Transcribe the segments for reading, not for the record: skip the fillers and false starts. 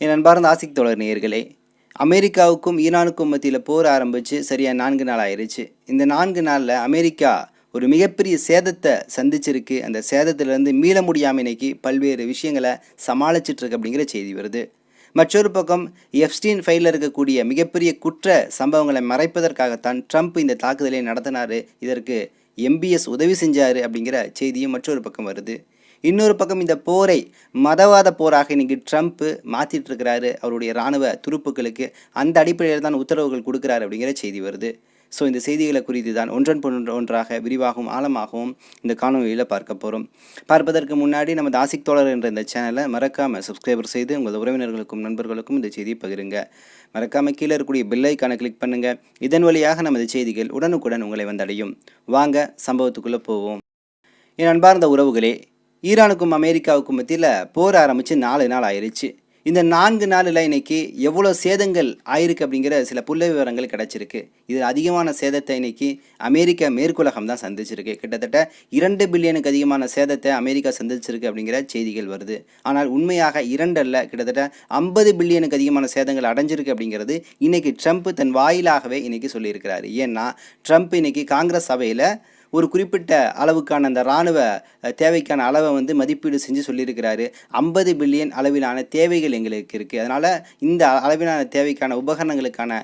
என் அன்பார்ந்த ஆசிக் தோழர் நேயர்களே, அமெரிக்காவுக்கும் ஈரானுக்கும் மத்தியில் போர் ஆரம்பித்து சரியாக 4 நாள் ஆயிடுச்சு. இந்த 4 நாளில் அமெரிக்கா ஒரு மிகப்பெரிய சேதத்தை சந்திச்சிருக்கு. அந்த சேதத்திலேருந்து மீள முடியாமல் இன்னைக்கு பல்வேறு விஷயங்களை சமாளிச்சிட்ருக்கு அப்படிங்கிற செய்தி வருது. மற்றொரு பக்கம் எப்ஸ்டீன் ஃபைலில் இருக்கக்கூடிய மிகப்பெரிய குற்ற சம்பவங்களை மறைப்பதற்காகத்தான் ட்ரம்ப் இந்த தாக்குதலை நடத்தினார். இதற்கு எம்பிஎஸ் உதவி செஞ்சார் அப்படிங்கிற செய்தியும் மற்றொரு பக்கம் வருது. இன்னொரு பக்கம் இந்த போரை மதவாத போராக இன்னைக்கு ட்ரம்ப் மாற்றிட்டு இருக்கிறாரு அவருடைய இராணுவ துருப்புக்களுக்கு. அந்த அடிப்படையில் தான் உத்தரவுகள் கொடுக்குறாரு அப்படிங்கிற செய்தி வருது. ஸோ இந்த செய்திகளை குறித்து தான் ஒன்றன் ஒன்றாக விரிவாகவும் ஆழமாகவும் இந்த காணொலியில் பார்க்க போகிறோம். பார்ப்பதற்கு முன்னாடி நமது ஆசிக் தோழர் என்ற இந்த சேனலை மறக்காமல் சப்ஸ்கிரைபர் செய்து உங்கள் உறவினர்களுக்கும் நண்பர்களுக்கும் இந்த செய்தியை பகிருங்க. மறக்காமல் கீழே இருக்கக்கூடிய பெல் ஐக்கானை கிளிக் பண்ணுங்கள். இதன் வழியாக நமது செய்திகள் உடனுக்குடன் உங்களை வந்தடையும். வாங்க சம்பவத்துக்குள்ளே போவோம். என் அன்பார்ந்த உறவுகளே, ஈரானுக்கும் அமெரிக்காவுக்கும் மத்தியில் போர் ஆரம்பித்து 4 நாள் ஆயிடுச்சு. இந்த 4 நாளில் இன்னைக்கு எவ்வளோ சேதங்கள் ஆயிருக்கு அப்படிங்கிற சில புள்ளி விவரங்கள் கிடச்சிருக்கு. இது அதிகமான சேதத்தை இன்னைக்கு அமெரிக்கா மேற்குலகம் தான் சந்திச்சிருக்கு. கிட்டத்தட்ட 2 பில்லியனுக்கு அதிகமான சேதத்தை அமெரிக்கா சந்திச்சிருக்கு அப்படிங்கிற செய்திகள் வருது. ஆனால் உண்மையாக 2 அல்ல, கிட்டத்தட்ட 50 பில்லியனுக்கு அதிகமான சேதங்கள் அடைஞ்சிருக்கு அப்படிங்கிறது இன்னைக்கு ட்ரம்ப் தன் வாயிலாகவே இன்னைக்கு சொல்லியிருக்கிறாரு. ஏன்னா ட்ரம்ப் இன்னைக்கு காங்கிரஸ் சபையில் ஒரு குறிப்பிட்ட அளவுக்கான அந்த இராணுவ தேவைக்கான அளவை மதிப்பீடு செஞ்சு சொல்லியிருக்கிறாரு. 50 பில்லியன் அளவிலான தேவைகள் எங்களுக்கு இருக்குது, அதனால் இந்த அளவிலான தேவைக்கான உபகரணங்களுக்கான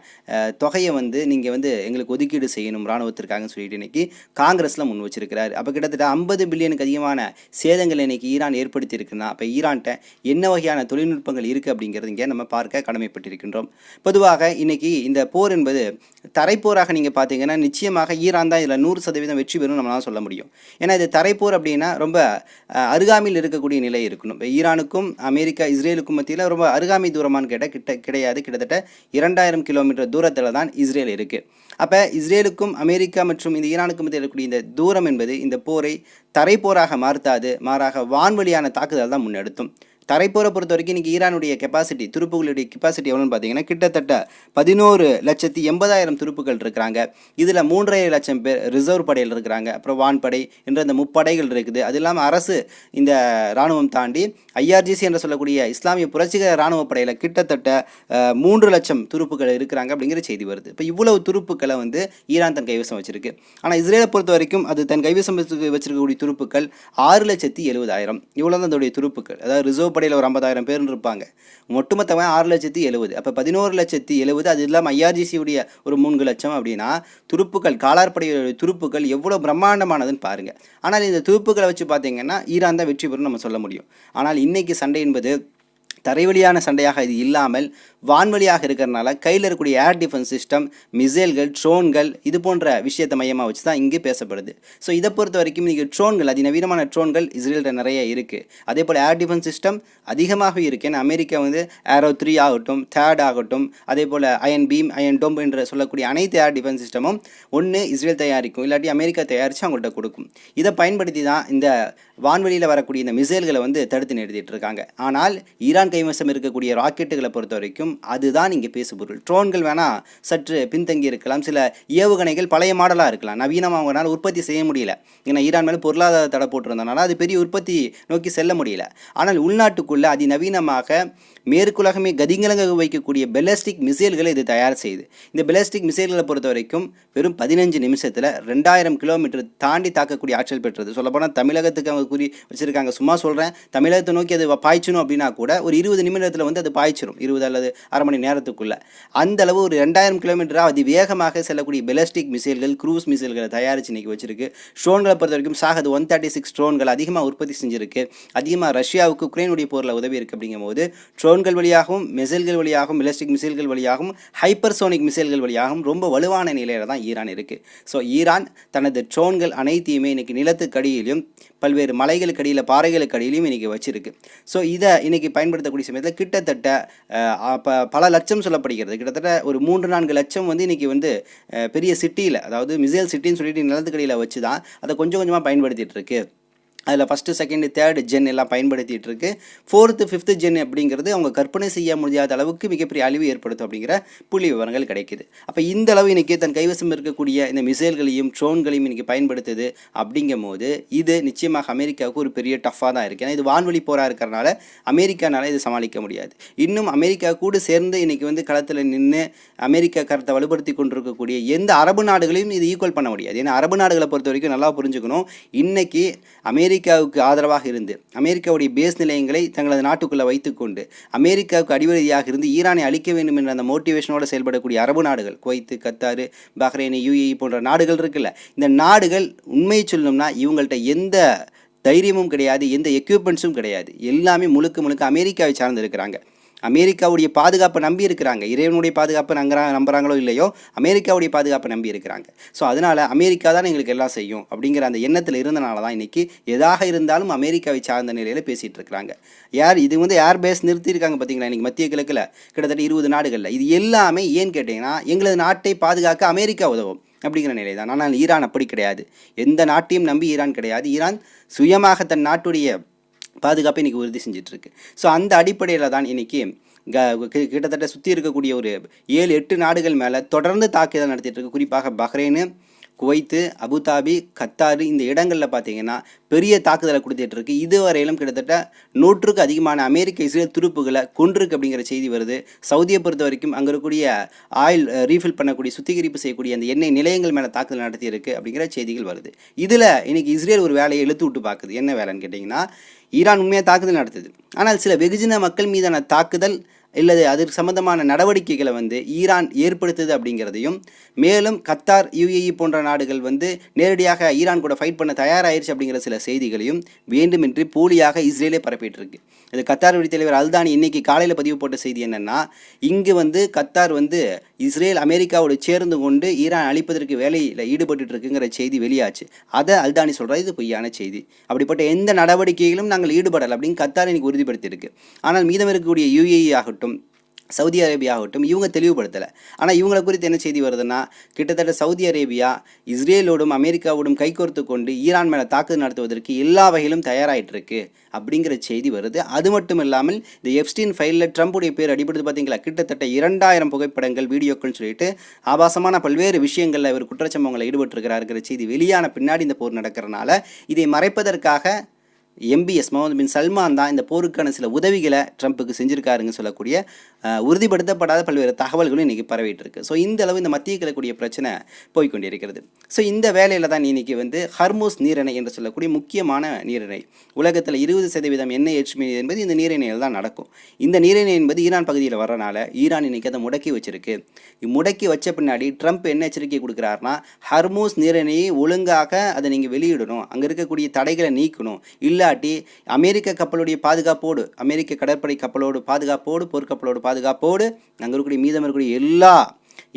தொகையை நீங்கள் எங்களுக்கு ஒதுக்கீடு செய்யணும் இராணுவத்திற்காக சொல்லிட்டு இன்னைக்கு காங்கிரஸில் முன் வச்சிருக்கிறாரு. அப்போ கிட்டத்தட்ட 50 பில்லியனுக்கு அதிகமான சேதங்கள் இன்னைக்கு ஈரான் ஏற்படுத்தி இருக்குன்னா அப்போ ஈரான்கிட்ட என்ன வகையான தொழில்நுட்பங்கள் இருக்குது அப்படிங்கிறது இங்கே நம்ம பார்க்க கடமைப்பட்டிருக்கின்றோம். பொதுவாக இன்னைக்கு இந்த போர் என்பது தரைப்போராக நீங்கள் பார்த்தீங்கன்னா நிச்சயமாக ஈரான் தான் இதில் 100% வெற்றி பெறும் நம்மளால சொல்ல முடியும். ஏன்னா இது தரைப்போர் அப்படின்னா ரொம்ப அருகாமையில் இருக்கக்கூடிய நிலை இருக்கணும். இப்போ ஈரானுக்கும் அமெரிக்கா இஸ்ரேலுக்கும் மத்தியில் ரொம்ப அருகாமை தூரமானு கேட்டால் கிடையாது. கிட்டத்தட்ட 2000 கிலோமீட்டர் தூரத்தில் தான் இஸ்ரேல் இருக்குது. அப்போ இஸ்ரேலுக்கும் அமெரிக்கா மற்றும் இந்த ஈரானுக்கும் மத்தியில் இருக்கக்கூடிய இந்த தூரம் என்பது இந்த போரை தரைப்போராக மாற்றாது, மாறாக வான்வழியான தாக்குதல் தான் முன்னெடுத்தும். தரைப்போரை பொறுத்த வரைக்கும் இன்றைக்கி ஈரானுடைய கெப்பாசிட்டி, துருப்புகளுடைய கெப்பாசிட்டி எவ்வளோன்னு பார்த்தீங்கன்னா கிட்டத்தட்ட 11,80,000 துருப்புகள் இருக்கிறாங்க. இதில் 3,50,000 பேர் ரிசர்வ் படையில் இருக்கிறாங்க. அப்புறம் வான்படை என்ற இந்த முப்படைகள் இருக்குது. அது இல்லாமல் அரசு இந்த இராணுவம் தாண்டி IRGC என்று சொல்லக்கூடிய இஸ்லாமிய புரட்சிகர இராணுவ படையில் கிட்டத்தட்ட 3,00,000 துருப்புகள் இருக்கிறாங்க அப்படிங்கிற செய்தி வருது. இப்போ இவ்வளவு துருப்புக்களை ஈரான் தன் கைவசம் வச்சிருக்கு. ஆனால் இஸ்ரேலை பொறுத்த வரைக்கும் அது தன் கைவசம் வச்சிருக்கக்கூடிய துருப்புக்கள் 6,70,000. இவ்வளோ தான் அதோடைய துருப்புக்கள். அதாவது ரிசர்வ் படையில் ஒரு 50,000 பேர் இருப்பாங்க. ஒட்டுமொத்தமாக 6,70,000. அப்போ 11,70,000. அது இல்லாமல் IRGC உடைய ஒரு 3,00,000 அப்படின்னா துருப்புக்கள், காலாற்படையுடைய துருப்புக்கள் எவ்வளோ பிரம்மாண்டமானதுன்னு பாருங்கள். ஆனால் இந்த துருப்புக்களை வச்சு பார்த்தீங்கன்னா ஈரான் தான் வெற்றி பெறும் நம்ம சொல்ல முடியும். ஆனால் இன்னைக்கு சண்டை என்பது தரைவழியான சண்டையாக இது இல்லாமல் வான்வழியாக இருக்கிறதுனால கையில் இருக்கக்கூடிய ஏர் டிஃபென்ஸ் சிஸ்டம், மிசைல்கள், ட்ரோன்கள் இது போன்ற விஷயத்தை மையமாக வச்சு தான் இங்கே பேசப்படுது. ஸோ இதை பொறுத்த வரைக்கும் இன்றைக்கி ட்ரோன்கள், அதிநவீனமான ட்ரோன்கள் இஸ்ரேல்கிட்ட நிறைய இருக்குது. அதே போல் ஏர் டிஃபென்ஸ் சிஸ்டம் அதிகமாகவே இருக்குது. ஏன்னா அமெரிக்கா Arrow 3 ஆகட்டும், THAAD ஆகட்டும், அதே போல் அயன் பீம், அயன் டோம் என்று சொல்லக்கூடிய அனைத்து ஏர் டிஃபென்ஸ் சிஸ்டமும் ஒன்று இஸ்ரேல் தயாரிக்கும், இல்லாட்டி அமெரிக்கா தயாரித்து அவங்கள்ட்ட கொடுக்கும். இதை பயன்படுத்தி தான் இந்த வான்வெளியில் வரக்கூடிய இந்த மிசைல்களை தடுத்து நிறுத்திட்டு இருக்காங்க. ஆனால் ஈரான் கைவசம் இருக்கக்கூடிய ராக்கெட்டுகளை பொறுத்த வரைக்கும் அதுதான் இங்கே பேசுபொருள். ட்ரோன்கள் வேணால் சற்று பின்தங்கி இருக்கலாம், சில ஏவுகணைகள் பழைய மாடலாக இருக்கலாம், நவீனமாக அவங்களால உற்பத்தி செய்ய முடியல. ஏன்னா ஈரான் மேலே பொருளாதார தடை போட்டிருந்தனால அது பெரிய உற்பத்தி நோக்கி செல்ல முடியல. ஆனால் உள்நாட்டுக்குள்ளே அதிநவீனமாக மேற்குலகமே கதிங்கலங்க வைக்கக்கூடிய பெலஸ்டிக் மிசைல்களை இது தயார் செய்யுது. இந்த பெலஸ்டிக் மிசைல்களை பொறுத்த வரைக்கும் வெறும் 15 நிமிஷத்தில் 2000 கிலோமீட்டர் தாண்டி தாக்கக்கூடிய ஆற்றல் பெற்றது. சொல்லப்போனால் தமிழகத்துக்கு அவங்க குறி வச்சுருக்காங்க. சும்மா சொல்கிறேன், தமிழகத்தை நோக்கி அது பாய்ச்சணும் அப்படின்னா கூட ஒரு 20 நிமிடத்தில் அது பாய்ச்சிடும், 20 அல்லது அரை மணி நேரத்துக்குள்ளே. அந்த அளவு ஒரு 2000 கிலோமீட்டராக அதி வேகமாக செல்லக்கூடிய பெலஸ்டிக் மிசைல்கள், க்ரூஸ் மிசைல்களை தயாரித்து இன்றைக்கி வச்சிருக்கு. ட்ரோன்களை பொறுத்த வரைக்கும் சாகது 136 ட்ரோன்கள் அதிகமாக உற்பத்தி செஞ்சுருக்கு. அதிகமாக ரஷ்யாவுக்கு உக்ரைனுடைய போரில் உதவி இருக்குது. அப்படிங்கும்போது ட்ரோன்கள் வழியாகவும், மிசைல்கள் வழியாகவும், பெலஸ்டிக் மிசைல்கள் வழியாகவும், ஹைப்பர்சோனிக் மிசைல்கள் வழியாகவும் ரொம்ப வலுவான நிலையில் தான் ஈரான் இருக்குது. ஸோ ஈரான் தனது ட்ரோன்கள் அனைத்தையுமே இன்றைக்கி நிலத்துக்கு அடியிலும் பல்வேறு மலைகளுக்கு அடியில், பாறைகளுக்கு அடியிலையும் இன்றைக்கி வச்சிருக்கு. ஸோ இதை இன்றைக்கி பயன்படுத்தக்கூடிய சமயத்தில் கிட்டத்தட்ட பல லட்சம் சொல்லப்படுகிறது. கிட்டத்தட்ட ஒரு 3-4 லட்சம் இன்றைக்கி பெரிய சிட்டியில், அதாவது மிசைல் சிட்டின்னு சொல்லிட்டு நிலத்துக்கடியில் வச்சு தான் அதை கொஞ்சம் கொஞ்சமாக பயன்படுத்திகிட்டு இருக்கு. அதில் ஃபஸ்ட்டு செகண்டு தேர்டு ஜென் எல்லாம் பயன்படுத்திகிட்டு இருக்கு. 4th 5th ஜென் அப்படிங்கிறது அவங்க கற்பனை செய்ய முடியாத அளவுக்கு மிகப்பெரிய அழிவு ஏற்படுத்தும் அப்படிங்கிற புள்ளி விவரங்கள் கிடைக்குது. அப்போ இந்த அளவு இன்றைக்கி தன் கைவசம் இருக்கக்கூடிய இந்த மிசைல்களையும் ட்ரோன்களையும் இன்றைக்கி பயன்படுத்துது. அப்படிங்கும் போது இது நிச்சயமாக அமெரிக்காவுக்கு ஒரு பெரிய டஃப்பாக தான் இருக்குது. ஏன்னா இது வான்வழி போராக இருக்கிறனால அமெரிக்கானால இது சமாளிக்க முடியாது. இன்னும் அமெரிக்கா கூட சேர்ந்து இன்றைக்கி வந்து களத்தில் நின்று அமெரிக்கா கருத்தை வலுப்படுத்தி கொண்டிருக்கக்கூடிய எந்த அரபு நாடுகளையும் இது ஈக்குவல் பண்ண முடியாது. ஏன்னா அரபு நாடுகளை பொறுத்த வரைக்கும் நல்லா புரிஞ்சுக்கணும், இன்றைக்கி அமெரிக்காவுக்கு ஆதரவாக இருந்து அமெரிக்காவுடைய பேஸ் நிலையங்களை தங்களது நாட்டுக்குள்ளே வைத்துக்கொண்டு அமெரிக்காவுக்கு அடிவருதியாக இருந்து ஈரானை அழிக்க வேண்டும் என்ற அந்த மோட்டிவேஷனோடு செயல்படக்கூடிய அரபு நாடுகள், குவைத்து, கத்தார், பஹ்ரைன், யுஏஇ போன்ற நாடுகள் இருக்குல்ல, இந்த நாடுகள் உண்மையை சொல்லணும்னா இவங்கள்ட்ட எந்த தைரியமும் கிடையாது, எந்த எக்யூப்மெண்ட்ஸும் கிடையாது. எல்லாமே முழுக்க அமெரிக்காவை சார்ந்து இருக்கிறாங்க. அமெரிக்காவுடைய பாதுகாப்பை நம்பி இருக்கிறாங்க. இறைவனுடைய பாதுகாப்பை நம்புகிறாங்களோ இல்லையோ அமெரிக்காவுடைய பாதுகாப்பை நம்பி இருக்கிறாங்க. ஸோ அதனால் அமெரிக்கா தான் எங்களுக்கு எல்லாம் செய்யும் அப்படிங்கிற அந்த எண்ணத்தில் இருந்தனால தான் இன்றைக்கி எதாக இருந்தாலும் அமெரிக்காவை சார்ந்த நிலையில் பேசிகிட்டு இருக்கிறாங்க. இது வந்து ஏர்பேஸ் நிறுத்தியிருக்காங்க பார்த்தீங்களா இன்றைக்கி மத்திய கிழக்கில் கிட்டத்தட்ட 20 நாடுகளில். இது எல்லாமே ஏன்னு கேட்டிங்கன்னா எங்களது நாட்டை பாதுகாக்க அமெரிக்கா உதவும் அப்படிங்கிற நிலை தான். ஆனால் ஈரான் அப்படி கிடையாது. எந்த நாட்டையும் நம்பி ஈரான் கிடையாது. ஈரான் சுயமாக தன் நாட்டுடைய பாதுகாப்பை இன்றைக்கி உறுதி செஞ்சிட்ருக்கு. ஸோ அந்த அடிப்படையில் தான் இன்றைக்கி கிட்டத்தட்ட சுற்றி இருக்கக்கூடிய ஒரு 7-8 நாடுகள் மேலே தொடர்ந்து தாக்குதல் நடத்திட்டு இருக்கு. குறிப்பாக பஹ்ரைனு, குவைத்து, அபுதாபி, கத்தார் இந்த இடங்களில் பார்த்தீங்கன்னா பெரிய தாக்குதலை கொடுத்துட்டு இருக்கு. இதுவரையிலும் கிட்டத்தட்ட 100க்கு அதிகமான அமெரிக்க இஸ்ரேல் துருப்புகளை கொன்றிருக்கு அப்படிங்கிற செய்தி வருது. சவுதியை பொறுத்த வரைக்கும் அங்கே இருக்கக்கூடிய ஆயில் ரீஃபில் பண்ணக்கூடிய சுத்திகரிப்பு செய்யக்கூடிய அந்த எண்ணெய் நிலையங்கள் மேலே தாக்குதல் நடத்தியிருக்கு அப்படிங்கிற செய்திகள் வருது. இதில் இன்றைக்கி இஸ்ரேல் ஒரு வேலையை இழுத்து விட்டு பார்க்குது. என்ன வேலைன்னு கேட்டிங்கன்னா, ஈரான் உண்மையாக தாக்குதல் நடத்துது, ஆனால் சில வெகுஜன மக்கள் மீதான தாக்குதல் இல்லது அது சம்பந்தமான நடவடிக்கைகளை வந்து ஈரான் ஏற்படுத்துது அப்படிங்கிறதையும், மேலும் கத்தார், யுஏஇ போன்ற நாடுகள் வந்து நேரடியாக ஈரான் கூட ஃபைட் பண்ண தயாராகிடுச்சு அப்படிங்கிற சில செய்திகளையும் வேண்டுமென்று போலியாக இஸ்ரேலே பரப்பிட்டு இருக்கு. இது கத்தாருடைய தலைவர் அல்தானி இன்னைக்கு காலையில் பதிவு போட்ட செய்தி என்னென்னா, இங்கு வந்து கத்தார் வந்து இஸ்ரேல் அமெரிக்காவோடு சேர்ந்து கொண்டு ஈரான் அழிப்பதற்கு வேலையில் ஈடுபட்டு இருக்குங்கிற செய்தி வெளியாச்சு. அதை அல்தானி சொல்கிறார், இது பொய்யான செய்தி. அப்படிப்பட்ட எந்த நடவடிக்கைகளும் நாங்கள் ஈடுபடலை அப்படின்னு கத்தார் இன்னைக்கு உறுதிப்படுத்தியிருக்கு. ஆனால் மீதம் இருக்கக்கூடிய யுஏஇ ஆகட்டும், சவுதி அரேபியா ஆகட்டும், இவங்க தெளிவுபடுத்தலை. ஆனால் இவங்களை குறித்து என்ன செய்தி வருதுன்னா, கிட்டத்தட்ட சவுதி அரேபியா இஸ்ரேலோடும் அமெரிக்காவோடும் கைகோர்த்து கொண்டு ஈரான் மேலே தாக்குதல் நடத்துவதற்கு எல்லா வகையிலும் தயாராகிட்டு இருக்கு அப்படிங்கிற செய்தி வருது. அது மட்டும் இல்லாமல் இந்த எப்ஸ்டீன் ஃபைலில் ட்ரம்புடைய பேர் அடிபடுது பார்த்தீங்களா, கிட்டத்தட்ட 2000 புகைப்படங்கள், வீடியோக்கள்னு சொல்லிட்டு ஆபாசமான பல்வேறு விஷயங்களில் இவர் குற்றச்சம்பவங்களை ஈடுபட்டிருக்கிறாருங்கிற செய்தி வெளியான பின்னாடி இந்த போர் நடக்கிறனால இதை மறைப்பதற்காக MBS முகமது பின் சல்மான் தான் இந்த போருக்கான சில உதவிகளை ட்ரம்ப்புக்கு செஞ்சுருக்காருங்க சொல்லக்கூடிய உறுதிப்படுத்தப்படாத பல்வேறு தகவல்களும் இன்றைக்கி பரவிட்டு இருக்கு. ஸோ இந்த அளவு இந்த மத்திய கிழக்கூடிய பிரச்சனை போய்கொண்டிருக்கிறது. ஸோ இந்த வேலையில் தான் இன்றைக்கி வந்து ஹர்மூஸ் நீரிணை என்று சொல்லக்கூடிய முக்கியமான நீரிணை, உலகத்தில் 20% எண்ணெய் ஏற்றுமதி என்பது இந்த நீரிணையில் தான் நடக்கும். இந்த நீரிணை என்பது ஈரான் பகுதியில் வரனால ஈரான் இன்றைக்கி அதை முடக்கி வச்சிருக்கு. முடக்கி வச்ச பின்னாடி ட்ரம்ப் என்ன எச்சரிக்கை கொடுக்குறாருனா, ஹர்மூஸ் நீரிணையை ஒழுங்காக அதை நீங்கள் வெளியிடணும், அங்கே இருக்கக்கூடிய தடைகளை நீக்கணும், இல்லை அமெரிக்க கப்பலுடைய பாதுகாப்போடு, அமெரிக்க கடற்படை கப்பலோடு பாதுகாப்போடு, போர்க்கப்பலோடு பாதுகாப்போடு அங்கே இருக்கக்கூடிய மீதம் இருக்கக்கூடிய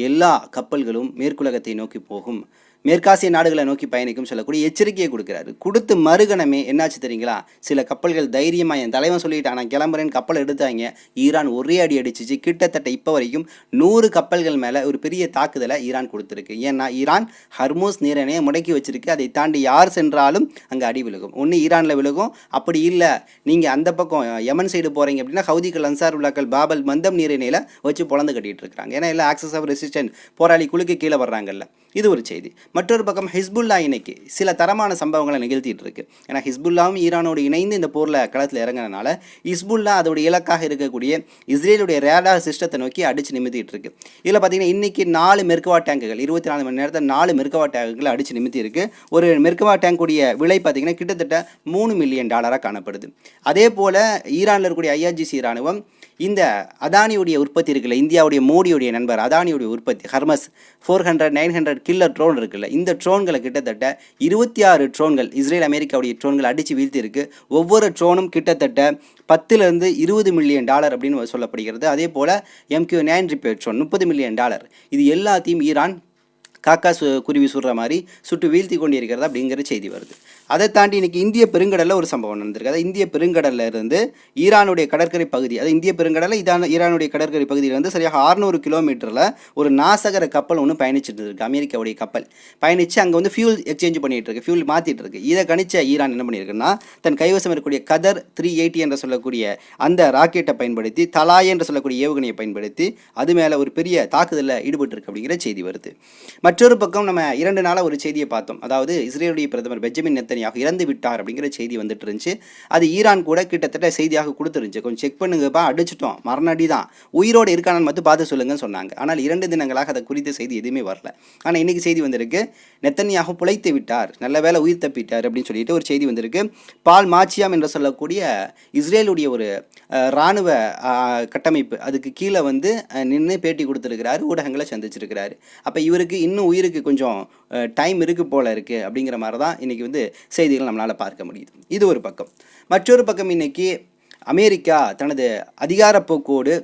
எல்லா கப்பல்களும் மேற்குலகத்தை நோக்கி போகும், மேற்காசிய நாடுகளை நோக்கி பயணிக்கும் சொல்லக்கூடிய எச்சரிக்கையை கொடுக்குறாரு. கொடுத்து மறுகணமே என்னாச்சு தெரியுங்களா, சில கப்பல்கள் தைரியமாக என் தலைவன் சொல்லிட்டு நான் கிளம்புறேன்னு கப்பல் எடுத்தாங்க. ஈரான் ஒரே அடி அடிச்சிச்சு. கிட்டத்தட்ட இப்போ வரைக்கும் 100 கப்பல்கள் மேலே ஒரு பெரிய தாக்குதலை ஈரான் கொடுத்துருக்கு. ஏன்னா ஈரான் ஹர்மூஸ் நீரிணையை முடக்கி வச்சிருக்கு. அதை தாண்டி யார் சென்றாலும் அங்கே அடி விழுகும். ஒன்று ஈரானில் விழுகும், அப்படி இல்லை நீங்கள் அந்த பக்கம் யமன் சைடு போகிறீங்க அப்படின்னா ஹவுதிகள், அன்சாருல்லாக்கள் பாபல் மந்தம் நீரிணையில் வச்சு பொழந்து கட்டிகிட்டு இருக்கிறாங்க. ஏன்னா எல்லாம் ஆக்சஸ் ஆஃப் ரெசிஸ்டன்ட் போராளி குழுக்கு கீழே வர்றாங்கல்ல. இது ஒரு செய்தி. மற்றொரு பக்கம் ஹிஸ்புல்லா இன்னைக்கு சில தரமான சம்பவங்களை நிகழ்த்திட்டு இருக்கு. ஏன்னா ஹிஸ்புல்லாவும் ஈரானோடு இணைந்து இந்த போரில் களத்தில் இறங்கினால ஹிஸ்புல்லா அதோட இலக்காக இருக்கக்கூடிய இஸ்ரேலுடைய ரேடார் சிஸ்டத்தை நோக்கி அடித்து நிமித்திட்டு இருக்கு. இதில் பார்த்தீங்கன்னா இன்னைக்கு 4 மெர்கவா டேங்குகள் 24 மணி நேரத்தில் 4 மெர்கவா டேங்குகள் அடித்து நிமித்தி இருக்கு. ஒரு மெர்கவா டேங்குடைய விலை பார்த்தீங்கன்னா கிட்டத்தட்ட $3 மில்லியன் காணப்படுது. அதே போல் ஈரானில் இருக்கக்கூடிய IRGC இராணுவம் இந்த அதானியுடைய உற்பத்தி இருக்குல்ல, இந்தியாவுடைய மோடியுடைய நண்பர் அதானியுடைய உற்பத்தி ஹர்மஸ் 400-900 கில்லர் ட்ரோன் இருக்குல்ல, இந்த ட்ரோன்களை கிட்டத்தட்ட 26 ட்ரோன்கள் இஸ்ரேல் அமெரிக்காவுடைய ட்ரோன்கள் அடித்து வீழ்த்தி இருக்கு. ஒவ்வொரு ட்ரோனும் கிட்டத்தட்ட $10-20 மில்லியன் அப்படின்னு சொல்லப்படுகிறது. அதே போல் MQ-9 ரிப்பேர் ட்ரோன் $30 மில்லியன். இது எல்லாத்தையும் ஈரான் காக்கா குருவி சுடுற மாதிரி சுட்டு வீழ்த்தி கொண்டிருக்கிறது அப்படிங்கிற செய்தி வருது. அதை தாண்டி இன்றைக்கி இந்திய பெருங்கடலில் ஒரு சம்பவம் நடந்திருக்கு. அதாவது இந்திய பெருங்கடலில் இருந்து ஈரானுடைய கடற்கரை பகுதி, அதாவது இந்திய பெருங்கடலில் ஈரானுடைய கடற்கரை பகுதியில் வந்து சரியாக 600 கிலோமீட்டரில் ஒரு நாசகர கப்பல் ஒன்று பயணிச்சுட்டு இருக்கு. அமெரிக்காவுடைய கப்பல் பயணித்து அங்கே வந்து ஃபியூல் எக்ஸ்சேஞ்ச் பண்ணிகிட்டு இருக்கு, ஃபியூல் மாற்றிட்டு இருக்கு. இதை கணிச்ச ஈரான் என்ன பண்ணியிருக்குன்னா, தன் கைவசம் இருக்கக்கூடிய கதர் 380 என்று சொல்லக்கூடிய அந்த ராக்கெட்டை பயன்படுத்தி, தலாய் என்று சொல்லக்கூடிய ஏவுகணையை பயன்படுத்தி அது மேலே ஒரு பெரிய தாக்குதலில் ஈடுபட்டிருக்கு அப்படிங்கிற செய்தி வருது. மற்றொரு பக்கம் நம்ம 2 நாளாக ஒரு செய்தியை பார்த்தோம். அதாவது இஸ்ரேலுடைய பிரதமர் பெஞ்சமின் நெத்தன்யாகு இறந்து விட்டார் அப்படிங்கிற செய்தி வந்துட்டு இருந்துச்சு. அது ஈரான் கூட கிட்டத்தட்ட செய்தியாக கொடுத்துருந்துச்சு. கொஞ்சம் செக் பண்ணுங்கப்பா, அடிச்சிட்டோம், மரணடி தான், உயிரோடு இருக்கானு மட்டும் பார்த்து சொல்லுங்கன்னு சொன்னாங்க. ஆனால் 2 தினங்களாக அதை குறித்த செய்தி எதுவுமே வரல. ஆனால் இன்னைக்கு செய்தி வந்திருக்கு, நெத்தன்யாகு பிழைத்து விட்டார், நல்ல வேலை உயிர் தப்பிட்டார் அப்படின்னு சொல்லிட்டு ஒரு செய்தி வந்திருக்கு. பால் மாச்சியாம் என்று சொல்லக்கூடிய இஸ்ரேலுடைய ஒரு இராணுவ கட்டமைப்பு, அதுக்கு கீழே வந்து நின்று பேட்டி கொடுத்துருக்கிறாரு, ஊடகங்களை சந்திச்சிருக்கிறாரு. அப்போ இவருக்கு இன்னும் உயிருக்கு கொஞ்சம் டைம் இருக்குது போல இருக்குது அப்படிங்கிற மாதிரி தான் இன்றைக்கி வந்து செய்திகள் நம்மளால் பார்க்க முடியுது. இது ஒரு பக்கம். மற்றொரு பக்கம் இன்றைக்கி அமெரிக்கா தனது அதிகார போக்கோடு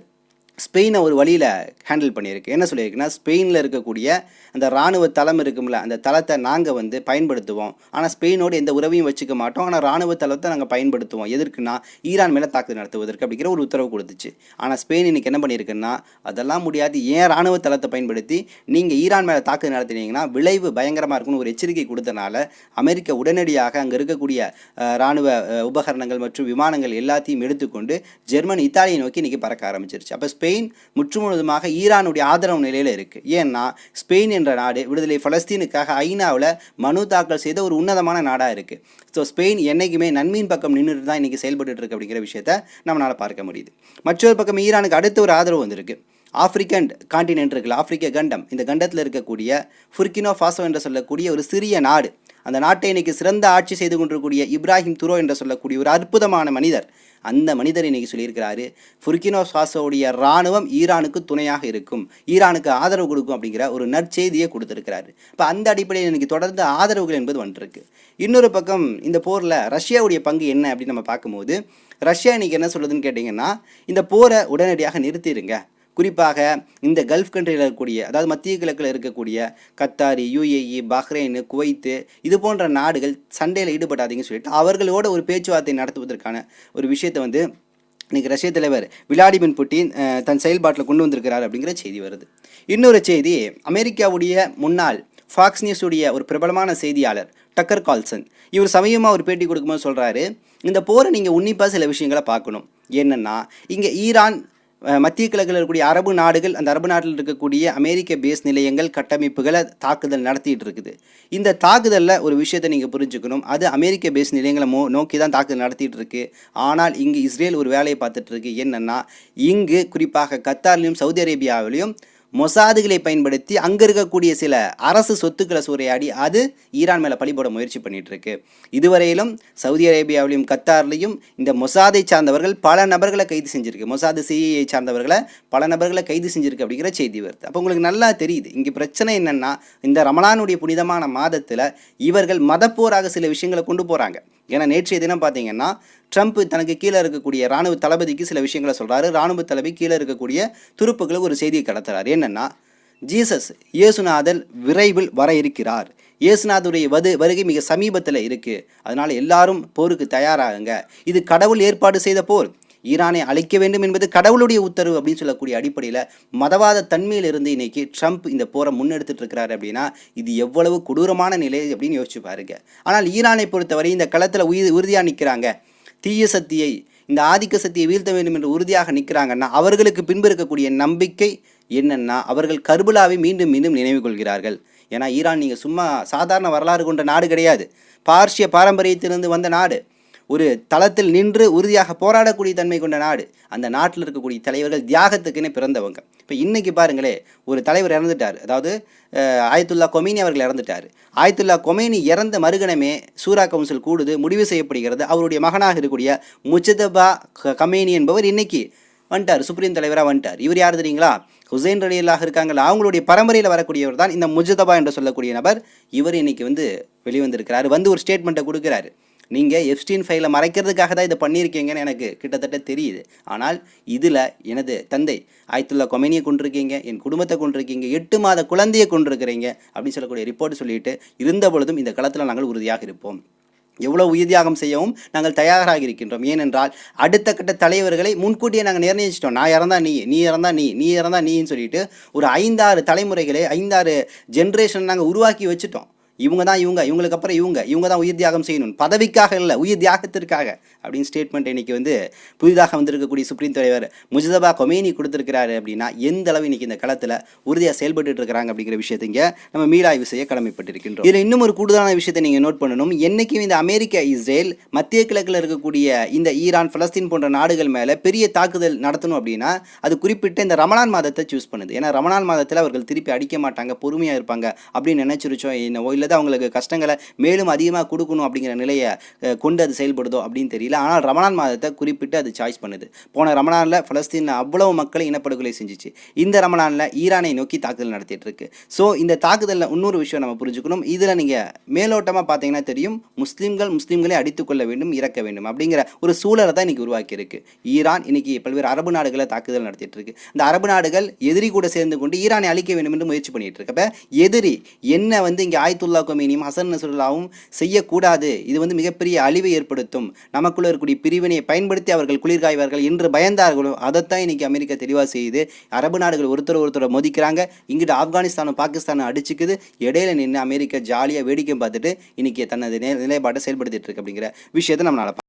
ஸ்பெயினை ஒரு வழியில் ஹேண்டில் பண்ணியிருக்கு. என்ன சொல்லியிருக்குன்னா, ஸ்பெயினில் இருக்கக்கூடிய அந்த இராணுவ தளம் இருக்கும்ல, அந்த தளத்தை நாங்கள் வந்து பயன்படுத்துவோம், ஆனால் ஸ்பெயினோடு எந்த உறவையும் வச்சுக்க மாட்டோம், ஆனால் இராணுவ தளத்தை நாங்கள் பயன்படுத்துவோம், எதற்குன்னா ஈரான் மேலே தாக்குதல் நடத்துவதற்கு அப்படிங்கிற ஒரு உத்தரவு கொடுத்துச்சு. ஆனால் ஸ்பெயின் இன்றைக்கி என்ன பண்ணியிருக்குன்னா, அதெல்லாம் முடியாது, ஏன் இராணுவ தளத்தை பயன்படுத்தி நீங்கள் ஈரான் மேலே தாக்குதல் நடத்தினீங்கன்னா விளைவு பயங்கரமாக இருக்குன்னு ஒரு எச்சரிக்கை கொடுத்தனால அமெரிக்கா உடனடியாக அங்கே இருக்கக்கூடிய இராணுவ உபகரணங்கள் மற்றும் விமானங்கள் எல்லாத்தையும் எடுத்துக்கொண்டு ஜெர்மனி, இத்தாலியை நோக்கி இன்றைக்கி பறக்க ஆரம்பிச்சிருச்சு. அப்போ ஸ்பெயின் முற்றுமுழுதுமாக ஈரானுடைய ஆதரவு நிலையில் இருக்குது. ஏன்னா ஸ்பெயின் என்ற நாடு விடுதலை பலஸ்தீனுக்காக ஐநாவில் மனு தாக்கல் செய்த ஒரு உன்னதமான நாடாக இருக்குது. ஸோ ஸ்பெயின் என்றைக்குமே நன்மையின் பக்கம் நின்றுட்டு தான் இன்றைக்கி செயல்பட்டு இருக்கு அப்படிங்கிற விஷயத்தை நம்மளால் பார்க்க முடியுது. மற்றொரு பக்கம் ஈரானுக்கு அடுத்த ஒரு ஆதரவு வந்திருக்கு. ஆப்பிரிக்கன் காண்டினென்ட் இருக்குல்ல, ஆப்பிரிக்க கண்டம், இந்த கண்டத்தில் இருக்கக்கூடிய புர்கினோ ஃபாசோ என்று சொல்லக்கூடிய ஒரு சிறிய நாடு, அந்த நாட்டை இன்றைக்கி சிறந்த ஆட்சி செய்து கொண்டிருக்கக்கூடிய இப்ராஹிம் துரோ என்று சொல்லக்கூடிய ஒரு அற்புதமான மனிதர், அந்த மனிதர் இன்றைக்கி சொல்லியிருக்கிறாரு, புர்கினோ ஃபாசோவுடைய இராணுவம் ஈரானுக்கு துணையாக இருக்கும், ஈரானுக்கு ஆதரவு கொடுக்கும் அப்படிங்கிற ஒரு நற்செய்தியை கொடுத்துருக்கிறாரு. இப்போ அந்த அடிப்படையில் இன்றைக்கி தொடர்ந்து ஆதரவுகள் என்பது வந்துருக்கு. இன்னொரு பக்கம் இந்த போரில் ரஷ்யாவுடைய பங்கு என்ன அப்படின்னு நம்ம பார்க்கும்போது, ரஷ்யா இன்றைக்கி என்ன சொல்லுதுன்னு கேட்டிங்கன்னா, இந்த போரை உடனடியாக நிறுத்திடுங்க, குறிப்பாக இந்த கல்ஃப் கண்ட்ரியில் இருக்கக்கூடிய, அதாவது மத்திய கிழக்கில் இருக்கக்கூடிய கத்தாரி, யுஏஇ, பஹ்ரைன், குவைத்து இது போன்ற நாடுகள் சண்டையில் ஈடுபடாதீங்கன்னு சொல்லிட்டு அவர்களோட ஒரு பேச்சுவார்த்தை நடத்துவதற்கான ஒரு விஷயத்தை வந்து இன்றைக்கி ரஷ்ய தலைவர் விளாடிமிர் புட்டின் தன் செயல்பாட்டில் கொண்டு வந்திருக்கிறார் அப்படிங்கிற செய்தி வருது. இன்னொரு செய்தி, அமெரிக்காவுடைய முன்னாள் ஃபாக்ஸ் நியூஸுடைய ஒரு பிரபலமான செய்தியாளர் டக்கர் கால்சன், இவர் சமயமாக ஒரு பேட்டி கொடுக்கும்போது சொல்கிறாரு, இந்த போரை நீங்கள் உன்னிப்பாக சில விஷயங்களை பார்க்கணும். என்னென்னா, இங்கே ஈரான் மத்திய கிழக்கில் இருக்கக்கூடிய அரபு நாடுகள், அந்த அரபு நாட்டில் இருக்கக்கூடிய அமெரிக்க பேஸ் நிலையங்கள், கட்டமைப்புகளை தாக்குதல் நடத்திட்டு இருக்குது. இந்த தாக்குதலில் ஒரு விஷயத்தை நீங்கள் புரிஞ்சுக்கணும், அது அமெரிக்க பேஸ் நிலையங்களை நோக்கி தான் தாக்குதல் நடத்திட்டு இருக்கு. ஆனால் இங்கு இஸ்ரேல் ஒரு வேலையை பார்த்துட்டு இருக்கு. என்னென்னா, இங்கு குறிப்பாக கத்தார்லையும் சவுதி அரேபியாவிலையும் மொசாதுகளை பயன்படுத்தி அங்கே இருக்கக்கூடிய சில அரசு சொத்துக்களை சூறையாடி அது ஈரான் மேலே பழிபோட முயற்சி பண்ணிட்டு இருக்கு. இதுவரையிலும் சவுதி அரேபியாவிலையும் கத்தார்லையும் இந்த மொசாதை சார்ந்தவர்கள் பல நபர்களை கைது செஞ்சிருக்கு, மொசாது சிஐஏ சார்ந்தவர்களை பல நபர்களை கைது செஞ்சிருக்கு அப்படிங்கிற செய்தி வருது. அப்போ உங்களுக்கு நல்லா தெரியுது இங்கே பிரச்சனை என்னென்னா, இந்த ரமலானுடைய புனிதமான மாதத்தில் இவர்கள் மதப்போராக சில விஷயங்களை கொண்டு போகிறாங்க. ஏன்னா நேற்றைய தினம் பார்த்தீங்கன்னா, ட்ரம்ப் தனக்கு கீழே இருக்கக்கூடிய இராணுவ தளபதிக்கு சில விஷயங்களை சொல்கிறாரு. இராணுவ தளபதி கீழே இருக்கக்கூடிய துருப்புகளுக்கு ஒரு செய்தியை கடத்துறாரு. என்னென்னா, ஜீசஸ் இயேசுநாதர் விரைவில் வர இருக்கிறார், இயேசுநாதருடைய வருகை மிக சமீபத்தில் இருக்குது, அதனால் எல்லாரும் போருக்கு தயாராகுங்க, இது கடவுள் ஏற்பாடு செய்த போர், ஈரானை அழிக்க வேண்டும் என்பது கடவுளுடைய உத்தரவு அப்படின்னு சொல்லக்கூடிய அடிப்படையில் மதவாத தன்மையிலிருந்து இன்னைக்கு ட்ரம்ப் இந்த போரை முன்னெடுத்துட்டு இருக்கிறாரு. அப்படின்னா இது எவ்வளவு கொடூரமான நிலை அப்படின்னு யோசிச்சு பாருங்க. ஆனால் ஈரானை பொறுத்தவரை இந்த களத்தில் உறுதியாக நிற்கிறாங்க, தீய சக்தியை, இந்த ஆதிக்க சக்தியை வீழ்த்த வேண்டும் என்று உறுதியாக நிற்கிறாங்கன்னா அவர்களுக்கு பின்பு இருக்கக்கூடிய நம்பிக்கை என்னென்னா, அவர்கள் கர்பலாவை மீண்டும் மீண்டும் நினைவு கொள்கிறார்கள். ஏன்னா ஈரான் நீங்கள் சும்மா சாதாரண வரலாறு கொண்ட நாடு கிடையாது, பார்சிய பாரம்பரியத்திலிருந்து வந்த நாடு, ஒரு தளத்தில் நின்று உறுதியாக போராடக்கூடிய தன்மை கொண்ட நாடு. அந்த நாட்டில் இருக்கக்கூடிய தலைவர்கள் தியாகத்துக்குன்னு பிறந்தவங்க. இப்போ இன்றைக்கி பாருங்களே, ஒரு தலைவர் இறந்துட்டார், அதாவது ஆயத்துல்லா கொமேனி அவர்கள் இறந்துட்டார். ஆயத்துல்லா கொமேனி இறந்த மறுகணமே சூரா கவுன்சில் கூடுது, முடிவு செய்யப்படுகிறது. அவருடைய மகனாக இருக்கக்கூடிய முஜ்தபா கமேனி என்பவர் இன்னைக்கு வந்துட்டார், சுப்ரீம் தலைவராக வந்துட்டார். இவர் யார் தெரியுங்களா? ஹுசைன் ரலியல்லாஹு இருக்காங்களா, அவங்களுடைய பரம்பரையில் வரக்கூடியவர் தான் இந்த முஜ்தபா என்று சொல்லக்கூடிய நபர். இவர் இன்னைக்கு வெளிவந்திருக்கிறார், ஒரு ஸ்டேட்மெண்ட்டை கொடுக்குறாரு. நீங்கள் எப்ஸ்டீன் ஃபைலை மறைக்கிறதுக்காக தான் இதை பண்ணியிருக்கீங்கன்னு எனக்கு கிட்டத்தட்ட தெரியுது. ஆனால் இதில் எனது தந்தை ஆயத்துல்லா கொமேனியை கொண்டிருக்கீங்க, என் குடும்பத்தை கொண்டிருக்கீங்க, 8 மாத குழந்தையை கொண்டிருக்கிறீங்க அப்படின்னு சொல்லக்கூடிய ரிப்போர்ட் சொல்லிட்டு இருந்த பொழுதும் இந்த களத்தில் நாங்கள் உறுதியாக இருப்போம். எவ்வளோ உயிர் தியாகம் செய்யவும் நாங்கள் தயாராக இருக்கின்றோம். ஏனென்றால் அடுத்த கட்ட தலைவர்களை முன்கூட்டியே நாங்கள் நிர்ணயிச்சிட்டோம். நான் இறந்தா நீ, நீ இறந்தா நீ, நீ இறந்தா நீன்னு சொல்லிட்டு ஒரு 5-6 தலைமுறைகளை 5-6 ஜென்ரேஷன் நாங்கள் உருவாக்கி வச்சுட்டோம். இவங்க தான் இவங்களுக்கு அப்புறம் இவங்க தான் உயிர் தியாகம் செய்யணும், பதவிக்காக இல்லை உயிர் தியாகத்திற்காக அப்படின்னு ஸ்டேட்மெண்ட் இன்னைக்கு புதிதாக வந்திருக்கக்கூடிய சுப்ரீம் தலைவர் முஜ்தபா கொமேனி கொடுத்துருக்கிறாரு. அப்படின்னா எந்த அளவு இன்னைக்கு இந்த களத்தில் உறுதியாக செயல்பட்டு இருக்கிறாங்க அப்படிங்கிற விஷயத்தை இங்கே நம்ம மீளாய்வு செய்ய கடமைப்பட்டிருக்கின்றோம். இதில் இன்னும் ஒரு கூடுதலான விஷயத்தை நீங்கள் நோட் பண்ணணும். என்னைக்கும் இந்த அமெரிக்கா, இஸ்ரேல், மத்திய கிழக்கில் இருக்கக்கூடிய இந்த ஈரான், பலஸ்தீன் போன்ற நாடுகள் மேலே பெரிய தாக்குதல் நடத்தணும் அப்படின்னா அது குறிப்பிட்ட இந்த ரமலான் மாதத்தை சூஸ் பண்ணுது. ஏன்னா ரமலான் மாதத்தில் அவர்கள் திருப்பி அடிக்க மாட்டாங்க, பொறுமையாக இருப்பாங்க அப்படின்னு நினைச்சிருச்சோம் என்னவோ, இல்லை அவங்களுக்கு கஷ்டங்களை மேலும் அதிகமாக கொடுக்கணும் அப்படிங்கிற நிலையை கொண்டு அது செயல்படுதோ அப்படின்னு தெரியல. ஆனால் ரமலான் மாதத்தை குறிப்பிட்டு அது சாய்ஸ் பண்ணுது. போன ரமலானில் பலஸ்தீன் அவ்வளவு மக்களை இனப்படுகொலை செஞ்சிச்சு. இந்த ரமலானில் ஈரானை நோக்கி தாக்குதல் நடத்திட்டு இருக்கு. ஸோ இந்த தாக்குதலில் இன்னொரு விஷயம் நம்ம புரிஞ்சுக்கணும். இதில் நீங்கள் மேலோட்டமாக பார்த்தீங்கன்னா தெரியும், முஸ்லீம்களை அடித்துக்கொள்ள வேண்டும், இறக்க வேண்டும் அப்படிங்கிற ஒரு சூழலை தான் இன்னைக்கு உருவாக்கி இருக்கு. ஈரான் இன்னைக்கு பல்வேறு அரபு நாடுகளை தாக்குதல் நடத்திட்டு இருக்கு. இந்த அரபு நாடுகள் எதிரி கூட சேர்ந்து கொண்டு ஈரானை அழிக்க வேண்டும் என்று முயற்சி பண்ணிட்டு இருக்கு. அப்போ எதிரி என்ன இங்கே ஆயத்துல்லா கொமேனியும் ஹசன் நஸ்ருல்லாவும் செய்யக்கூடாது, இது மிகப்பெரிய அழிவை ஏற்படுத்தும், நமக்குள்ள இருக்கக்கூடிய பிரிவினையை பயன்படுத்தி அவர்கள் குளிர்காய்வார்கள் என்று பயந்தார்களோ அதைத்தான் இன்னைக்கு அமெரிக்கா தெளிவாக செய்யுது. அரபு நாடுகள் ஒருத்தரை மோதிக்கிறாங்க, இங்கிட்ட ஆப்கானிஸ்தானும் பாகிஸ்தானும் அடிச்சுக்குது, இடையில நின்று அமெரிக்கா ஜாலியாக வேடிக்கை பார்த்துட்டு இன்னைக்கு தனது நிலைப்பாட்டை செயல்படுத்திட்டு இருக்கு அப்படிங்கிற விஷயத்தை நம்மளால